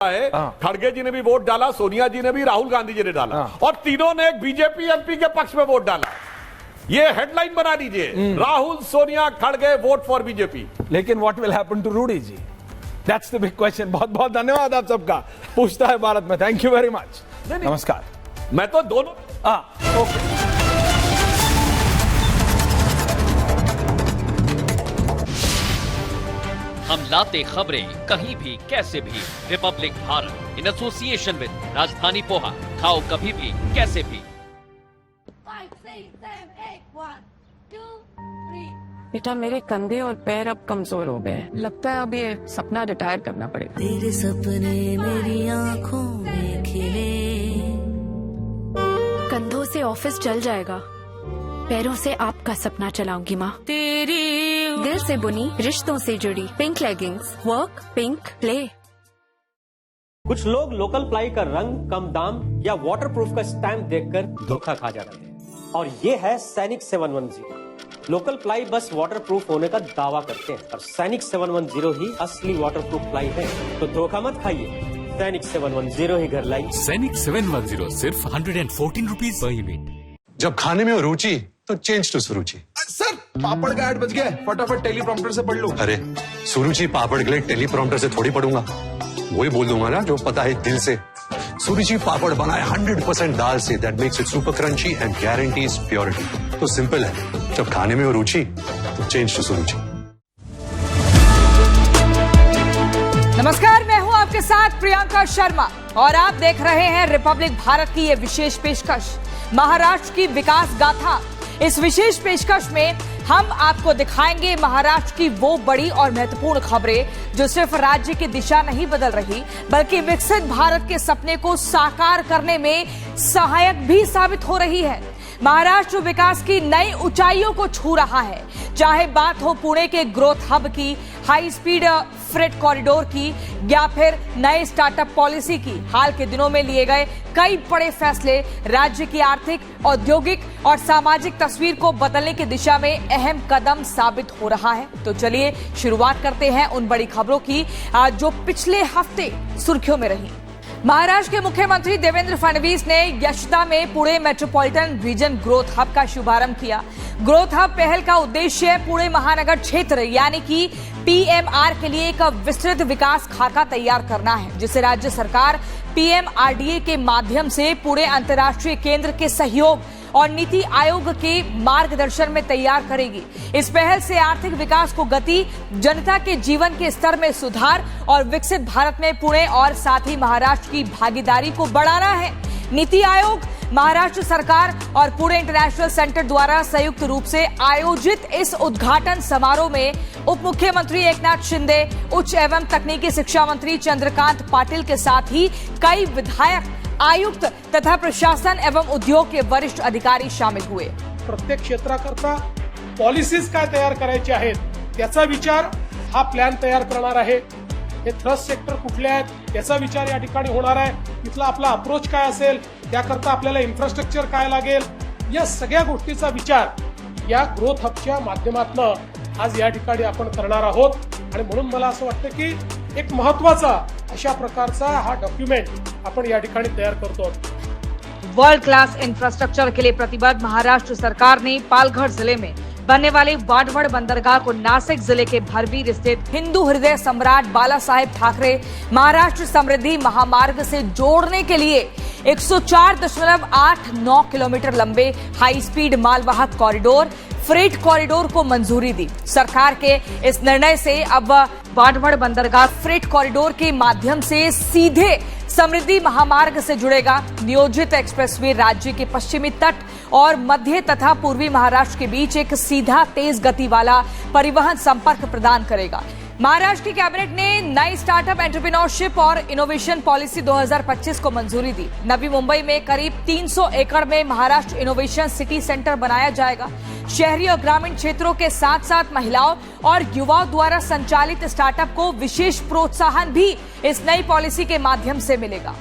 है। खड़गे जी ने भी वोट डाला, सोनिया जी ने भी, राहुल गांधी जी ने डाला और तीनों ने बीजेपी एमपी के पक्ष में वोट डाला। ये हेडलाइन बना दीजिए, राहुल सोनिया खड़गे वोट फॉर बीजेपी। लेकिन what will happen to Rudy ji, that's the big question. बहुत बहुत धन्यवाद आप सबका, पूछता है भारत में। थैंक यू वेरी मच, नमस्कार। मैं तो दोनों ओके। हम लाते खबरें कहीं भी कैसे भी। Republic Bharat in association with राजधानी पोहा, खाओ कभी भी कैसे भी। 5, 6, 7, 8, 1, 2, 3। बेटा मेरे कंधे और पैर अब कमजोर हो गए, लगता है अब ये सपना रिटायर करना पड़ेगा। तेरे सपने मेरी आंखों में खिले। कंधों से ऑफिस चल जाएगा, पैरों से आपका सपना चलाऊंगी माँ। तेरी दिल से बुनी, रिश्तों से जुड़ी pink leggings, work pink play. कुछ लोग लोकल प्लाई का रंग, कम दाम या वाटरप्रूफ का स्टैम्प देखकर धोखा खा जा रहे हैं। और ये है सैनिक 710। लोकल प्लाई बस वाटरप्रूफ होने का दावा करते हैं और सैनिक 710 ही असली वाटरप्रूफ प्लाई है। तो धोखा मत खाइए, सैनिक 710 ही घर लाई। सैनिक 710 सिर्फ 114 रुपीज पर यूनिट। जब खाने में हो रुचि तो चेंज टू सुरुचि। सर पापड़ का ऐड बच गया, फटाफट टेलीप्रॉम्प्टर से पढ़ लो। अरे सुरुचि पापड़ के लिए टेलीप्रॉम्प्टर से थोड़ी पढ़ूंगा, वही बोल दूंगा ना जो पता है दिल से। सुरुचि पापड़ बनाए 100% दाल से, that makes it super crunchy and guarantees purity. तो सिंपल है, जब खाने में हो रुचि तो चेंज टू सुरुचि। नमस्कार, मैं हूं आपके साथ प्रियंका शर्मा और आप देख रहे हैं रिपब्लिक भारत की ये विशेष पेशकश, महाराष्ट्र की विकास गाथा। इस विशेष पेशकश में हम आपको दिखाएंगे महाराष्ट्र की वो बड़ी और महत्वपूर्ण खबरें जो सिर्फ राज्य की दिशा नहीं बदल रही, बल्कि विकसित भारत के सपने को साकार करने में सहायक भी साबित हो रही है। महाराष्ट्र विकास की नई ऊंचाइयों को छू रहा है, चाहे बात हो पुणे के ग्रोथ हब की, हाई स्पीड फ्रेट कॉरिडोर की या फिर नए स्टार्टअप पॉलिसी की। हाल के दिनों में लिए गए कई बड़े फैसले राज्य की आर्थिक, औद्योगिक और सामाजिक तस्वीर को बदलने की दिशा में अहम कदम साबित हो रहा है। तो चलिए शुरुआत करते हैं उन बड़ी खबरों की जो पिछले हफ्ते सुर्खियों में रही। महाराष्ट्र के मुख्यमंत्री देवेंद्र फडणवीस ने यशदा में Pune metropolitan region growth hub का शुभारंभ किया। ग्रोथ हब पहल का उद्देश्य पुणे महानगर क्षेत्र यानी कि पीएमआर के लिए एक विस्तृत विकास खाका तैयार करना है, जिसे राज्य सरकार पीएमआरडीए के माध्यम से पुणे अंतर्राष्ट्रीय केंद्र के सहयोग और नीति आयोग के मार्गदर्शन में तैयार करेगी। इस पहल से आर्थिक विकास को गति, जनता के जीवन के स्तर में सुधार और विकसित भारत में पुणे और साथ ही महाराष्ट्र की भागीदारी को बढ़ाना है। नीति आयोग, महाराष्ट्र सरकार और पुणे इंटरनेशनल सेंटर द्वारा संयुक्त रूप से आयोजित इस उद्घाटन समारोह में उप मुख्यमंत्री एकनाथ शिंदे, उच्च एवं तकनीकी शिक्षा मंत्री चंद्रकांत पाटिल के साथ ही कई विधायक, आयुक्त तथा प्रशासन एवं उद्योग के वरिष्ठ अधिकारी शामिल हुए। प्रत्येक क्षेत्राकरता पॉलिसीज काय तयार करायचे आहेत त्याचा विचार हा प्लॅन तयार करणार आहे। हे थ्रस्ट सेक्टर कुठले आहेत याचा विचार या ठिकाणी होणार आहे। तिथला आपला अप्रोच काय असेल, त्याकरता आपल्याला इन्फ्रास्ट्रक्चर काय लागेल, या सगळ्या गोष्टीचा विचार या ग्रोथ हबच्या माध्यमातून आज या ठिकाणी आपण करणार आहोत। आणि म्हणून मला असं वाटतं की एक महत्त्वाचा अशा प्रकारचा हा डॉक्युमेंट आपण या ठिकाणी तयार करतो। वर्ल्ड क्लास इंफ्रास्ट्रक्चर के लिए प्रतिबद्ध महाराष्ट्र सरकार ने पालघर जिले में बनने वाले वाडवड बंदरगाह को नासिक जिले के भरबीर स्थित हिंदू हृदय सम्राट बाला साहेब ठाकरे महाराष्ट्र समृद्धि महामार्ग से जोड़ने के लिए 104.89 किलोमीटर लंबे हाई स्पीड मालवाहक कॉरिडोर, फ्रेट कॉरिडोर को मंजूरी दी। सरकार के इस निर्णय से अब वाडवड बंदरगाह फ्रेट कॉरिडोर के माध्यम से सीधे समृद्धि महामार्ग से जुड़ेगा। नियोजित एक्सप्रेसवे राज्य के पश्चिमी तट और मध्य तथा पूर्वी महाराष्ट्र के बीच एक सीधा तेज गति वाला परिवहन संपर्क प्रदान करेगा। महाराष्ट्र की कैबिनेट ने नई स्टार्टअप एंटरप्रेन्योरशिप और इनोवेशन पॉलिसी 2025 को मंजूरी दी। नवी मुंबई में करीब 300 एकड़ में महाराष्ट्र इनोवेशन सिटी सेंटर बनाया जाएगा। शहरी और ग्रामीण क्षेत्रों के साथ साथ महिलाओं और युवाओं द्वारा संचालित स्टार्टअप को विशेष प्रोत्साहन भी इस नई पॉलिसी के माध्यम से मिलेगा।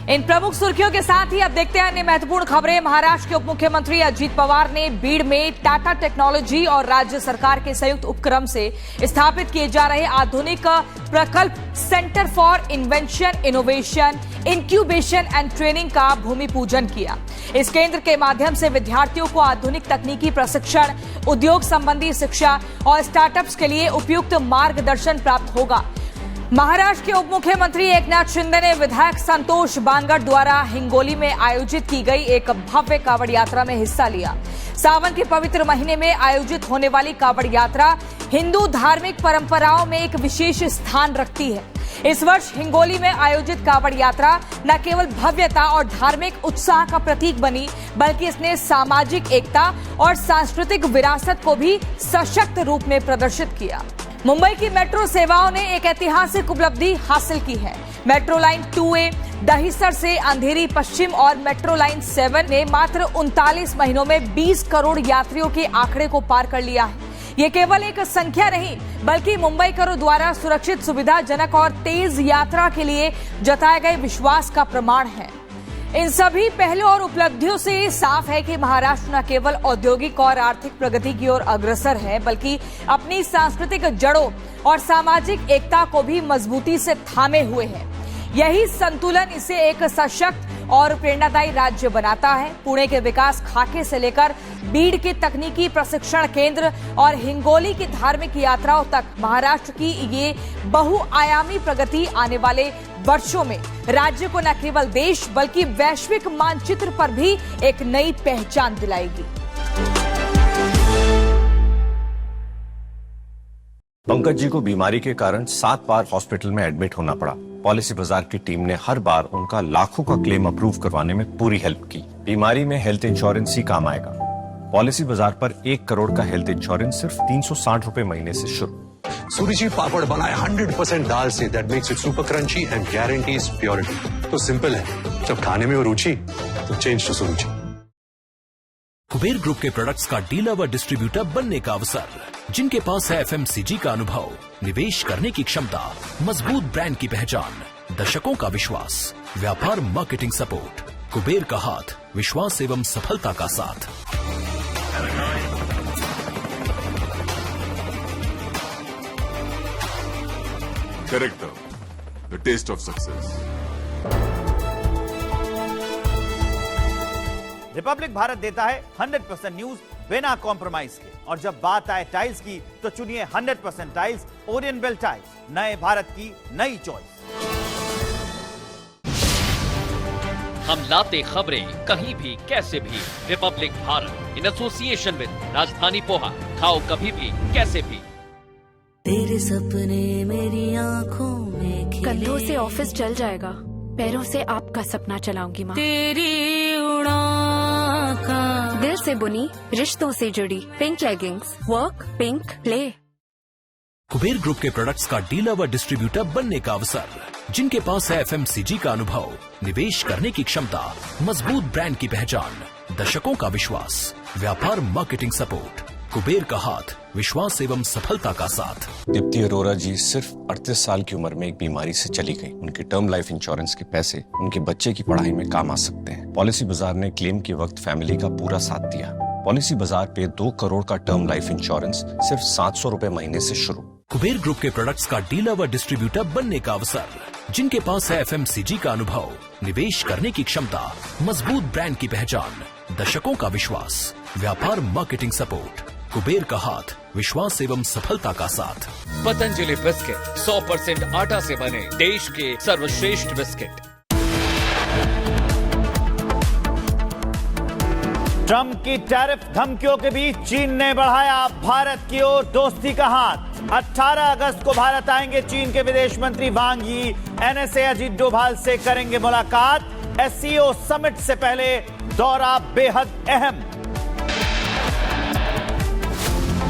इन प्रमुख सुर्खियों के साथ ही अब देखते हैं अन्य महत्वपूर्ण खबरें। महाराष्ट्र के उप मुख्यमंत्री अजीत पवार ने बीड़ में टाटा टेक्नोलॉजी और राज्य सरकार के संयुक्त उपक्रम से स्थापित किए जा रहे आधुनिक प्रकल्प centre for invention, innovation, incubation and training का भूमि पूजन किया। इस केंद्र के माध्यम से विद्यार्थियों को आधुनिक तकनीकी प्रशिक्षण, उद्योग संबंधी शिक्षा और स्टार्टअप्स के लिए उपयुक्त मार्गदर्शन प्राप्त होगा। महाराष्ट्र के उप मुख्यमंत्री एकनाथ शिंदे ने विधायक संतोष बांगड़ द्वारा हिंगोली में आयोजित की गई एक भव्य कावड़ यात्रा में हिस्सा लिया। सावन के पवित्र महीने में आयोजित होने वाली कावड़ यात्रा हिंदू धार्मिक परंपराओं में एक विशेष स्थान रखती है। इस वर्ष हिंगोली में आयोजित कावड़ यात्रा न केवल भव्यता और धार्मिक उत्साह का प्रतीक बनी, बल्कि इसने सामाजिक एकता और सांस्कृतिक विरासत को भी सशक्त रूप में प्रदर्शित किया। मुंबई की मेट्रो सेवाओं ने एक ऐतिहासिक उपलब्धि हासिल की है। मेट्रो लाइन 2A दहिसर से अंधेरी पश्चिम और मेट्रो लाइन 7 ने मात्र 39 महीनों में 20 करोड़ यात्रियों के आंकड़े को पार कर लिया है। ये केवल एक संख्या नहीं, बल्कि मुंबईकरों द्वारा सुरक्षित, सुविधाजनक और तेज यात्रा के लिए जताए गए विश्वास का प्रमाण है। इन सभी पहलों और उपलब्धियों से साफ है कि महाराष्ट्र न केवल औद्योगिक और आर्थिक प्रगति की ओर अग्रसर है, बल्कि अपनी सांस्कृतिक जड़ों और सामाजिक एकता को भी मजबूती से थामे हुए है। यही संतुलन इसे एक सशक्त और प्रेरणादायी राज्य बनाता है। पुणे के विकास खाके से लेकर बीड़ के तकनीकी प्रशिक्षण केंद्र और हिंगोली की धार्मिक यात्राओं तक महाराष्ट्र की ये बहुआयामी प्रगति आने वाले वर्षों में राज्य को न केवल देश बल्कि वैश्विक मानचित्र पर भी एक नई पहचान दिलाएगी। पंकज जी को बीमारी के कारण 7 बार हॉस्पिटल में एडमिट होना पड़ा। पॉलिसी बाजार की टीम ने हर बार उनका लाखों का क्लेम अप्रूव करवाने में पूरी हेल्प की। बीमारी में हेल्थ इंश्योरेंस ही काम आएगा। पॉलिसी बाजार पर 1 करोड़ का हेल्थ इंश्योरेंस सिर्फ 360 रुपए महीने से शुरू। सूरीजी पापड़ बनाए 100% दाल से, that makes it super crunchy and guarantees purity. तो सिंपल है, जब खाने में हो रुचि तो चेंज टू सूरीजी। कुबेर ग्रुप के प्रोडक्ट्स का डीलर व डिस्ट्रीब्यूटर बनने का अवसर, जिनके पास है FMCG का अनुभव, निवेश करने की क्षमता, मजबूत ब्रांड की पहचान, दशकों का विश्वास, व्यापार मार्केटिंग सपोर्ट, कुबेर का हाथ, विश्वास एवं सफलता का साथ। Character, the taste of success. Republic Bharat देता है 100% न्यूज बिना कॉम्प्रोमाइज के, और जब बात आए टाइल्स की तो चुनिए 100% टाइल्स, ओरियन बेल टाइल्स, नए भारत की नई चॉइस। हम लाते खबरें कहीं भी कैसे भी। Republic Bharat in association with राजधानी पोहा, खाओ कभी भी कैसे भी। तेरे सपने मेरी आंखों में खिले। कंधों से ऑफिस चल जाएगा, पैरों से आपका सपना चलाऊंगी माँ। तेरी उड़ान का दिल से बुनी, रिश्तों से जुड़ी pink leggings, work pink play. Kuber group के प्रोडक्ट्स का डीलर व डिस्ट्रीब्यूटर बनने का अवसर, जिनके पास है FMCG का अनुभव, निवेश करने की क्षमता, मजबूत ब्रांड की पहचान, दशकों का विश्वास, व्यापार मार्केटिंग सपोर्ट, कुबेर का हाथ, विश्वास एवं सफलता का साथ। दीप्ति अरोरा जी सिर्फ 38 साल की उम्र में एक बीमारी से चली गई। उनके टर्म लाइफ इंश्योरेंस के पैसे उनके बच्चे की पढ़ाई में काम आ सकते हैं। पॉलिसी बाजार ने क्लेम के वक्त फैमिली का पूरा साथ दिया। पॉलिसी बाजार पे 2 करोड़ का टर्म लाइफ इंश्योरेंस सिर्फ 700 रुपए महीने से शुरू। कुबेर ग्रुप के प्रोडक्ट्स का डीलर व डिस्ट्रीब्यूटर बनने का अवसर, जिनके पास है FMCG का अनुभव, निवेश करने की क्षमता, मजबूत ब्रांड की पहचान, दशकों का विश्वास, व्यापार मार्केटिंग सपोर्ट, कुबेर का हाथ, विश्वास एवं सफलता का साथ। पतंजलि बिस्किट 100% आटा से बने देश के सर्वश्रेष्ठ बिस्किट। ट्रंप की टैरिफ धमकियों के बीच चीन ने बढ़ाया भारत की ओर दोस्ती का हाथ। 18 अगस्त को भारत आएंगे चीन के विदेश मंत्री वांग यी। NSA अजीत डोभाल से करेंगे मुलाकात। SCO समिट से पहले दौरा बेहद अहम।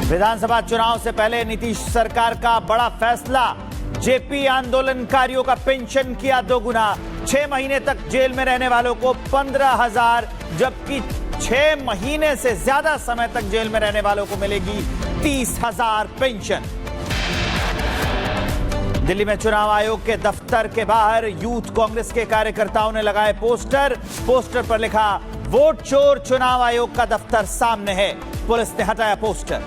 विधानसभा चुनाव से पहले नीतीश सरकार का बड़ा फैसला, जेपी आंदोलनकारियों का पेंशन किया 2 गुना। 6 महीने तक जेल में रहने वालों को 15,000, जबकि 6 महीने से ज्यादा समय तक जेल में रहने वालों को मिलेगी 30,000 पेंशन। दिल्ली में चुनाव आयोग के दफ्तर के बाहर यूथ कांग्रेस के कार्यकर्ताओं ने लगाए पोस्टर पर लिखा वोट चोर, चुनाव आयोग का दफ्तर सामने है, पुलिस ने हटाया पोस्टर।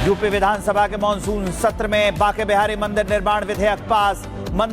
यूपी विधानसभा के मॉनसून सत्र में बांके बिहारी मंदिर निर्माण विधेयक पास,